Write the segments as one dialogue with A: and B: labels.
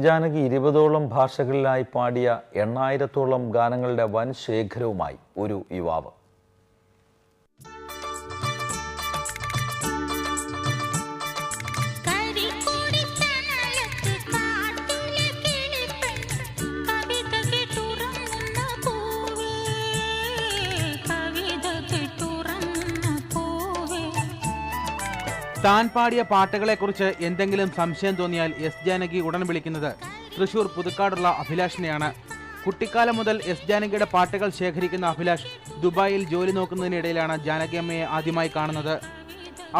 A: ജാനകി 20ഓളം ഭാഷകളിലായി പാടിയ 8000ഓളം ഗാനങ്ങളുടെ വൻ ശേഖരവുമായി ഒരു യുവാവ്.
B: താൻ പാടിയ പാട്ടുകളെക്കുറിച്ച് എന്തെങ്കിലും സംശയം തോന്നിയാൽ എസ് ജാനകി ഉടൻ വിളിക്കുന്നത് തൃശൂർ പുതുക്കാടുള്ള അഭിലാഷിനെയാണ്. കുട്ടിക്കാലം മുതൽ എസ് ജാനകിയുടെ പാട്ടുകൾ ശേഖരിക്കുന്ന അഭിലാഷ് ദുബായിൽ ജോലി നോക്കുന്നതിനിടയിലാണ് ജാനകിയമ്മയെ ആദ്യമായി കാണുന്നത്.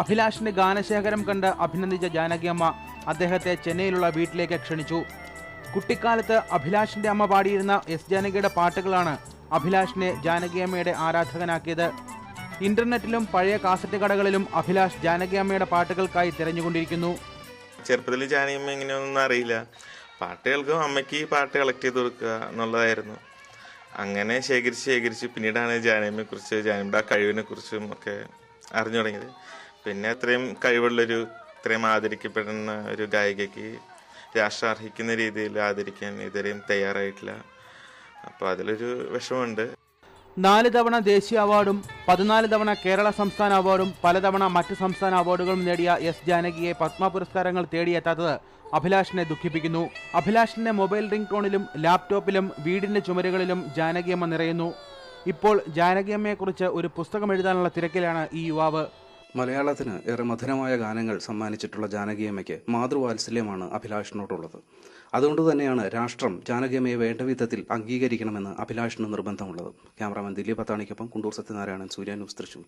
B: അഭിലാഷിന്റെ ഗാനശേഖരം കണ്ട് അഭിനന്ദിച്ച ജാനകിയമ്മ അദ്ദേഹത്തെ ചെന്നൈയിലുള്ള വീട്ടിലേക്ക് ക്ഷണിച്ചു. കുട്ടിക്കാലത്ത് അഭിലാഷിന്റെ അമ്മ പാടിയിരുന്ന എസ് ജാനകിയുടെ പാട്ടുകളാണ് അഭിലാഷിനെ ജാനകിയമ്മയുടെ ആരാധകനാക്കിയത്. ഇന്റർനെറ്റിലും പഴയ കാസറ്റ് കടകളിലും അഭിലാഷ് ജാനകിയമ്മയുടെ പാട്ടുകൾക്കായി തിരഞ്ഞുകൊണ്ടിരിക്കുന്നു.
C: ചെറുപ്പത്തിൽ ജാനകിയമ്മ എങ്ങനെയൊന്നും അറിയില്ല. പാട്ട് കേൾക്കും, അമ്മയ്ക്ക് പാട്ട് കളക്ട് ചെയ്ത് കൊടുക്കുക എന്നുള്ളതായിരുന്നു. അങ്ങനെ ശേഖരിച്ച് പിന്നീടാണ് ജാനകിയമ്മയെക്കുറിച്ച്, ജാനകിയുടെ ആ കഴിവിനെ കുറിച്ചും ഒക്കെ അറിഞ്ഞു തുടങ്ങിയത്. പിന്നെ അത്രയും കഴിവുള്ളൊരു, ഇത്രയും ആദരിക്കപ്പെടുന്ന ഒരു ഗായികയ്ക്ക് രാഷ്ട്രം അർഹിക്കുന്ന രീതിയിൽ ആദരിക്കാൻ ഇതുവരെയും തയ്യാറായിട്ടില്ല. അപ്പോൾ അതിലൊരു വിഷമമുണ്ട്.
B: 4 തവണ ദേശീയ അവാർഡും 14 തവണ കേരള സംസ്ഥാന അവാർഡും പലതവണ മറ്റ് സംസ്ഥാന അവാർഡുകളും നേടിയ എസ് ജാനകിയെ പത്മ പുരസ്കാരങ്ങൾ തേടിയെത്താത്തത് അഭിലാഷിനെ ദുഃഖിപ്പിക്കുന്നു. അഭിലാഷിന്റെ മൊബൈൽ റിംഗ് ടോണിലും ലാപ്ടോപ്പിലും വീടിന്റെ ചുമരുകളിലും ജാനകിയമ്മ നിറയുന്നു. ഇപ്പോൾ ജാനകിയമ്മയെക്കുറിച്ച് ഒരു പുസ്തകം എഴുതാനുള്ള തിരക്കിലാണ് ഈ യുവാവ്.
D: മലയാളത്തിന് ഏറെ മധുരമായ ഗാനങ്ങൾ സമ്മാനിച്ചിട്ടുള്ള ജാനകിയമ്മയ്ക്ക് മാതൃവാത്സല്യമാണ് അഭിലാഷിനോടുള്ളത്. അതുകൊണ്ട് തന്നെയാണ് രാഷ്ട്രം ജാനകിയമ്മയെ വേണ്ട വിധത്തിൽ അംഗീകരിക്കണമെന്ന് അഭിലാഷിന് നിർബന്ധമുള്ളത്. ക്യാമറാമാൻ ദിലീപ് അത്താണിക്കൊപ്പം കുണ്ടൂർ സത്യനാരായണൻ, സൂര്യ ന്യൂസ്, തൃശൂർ.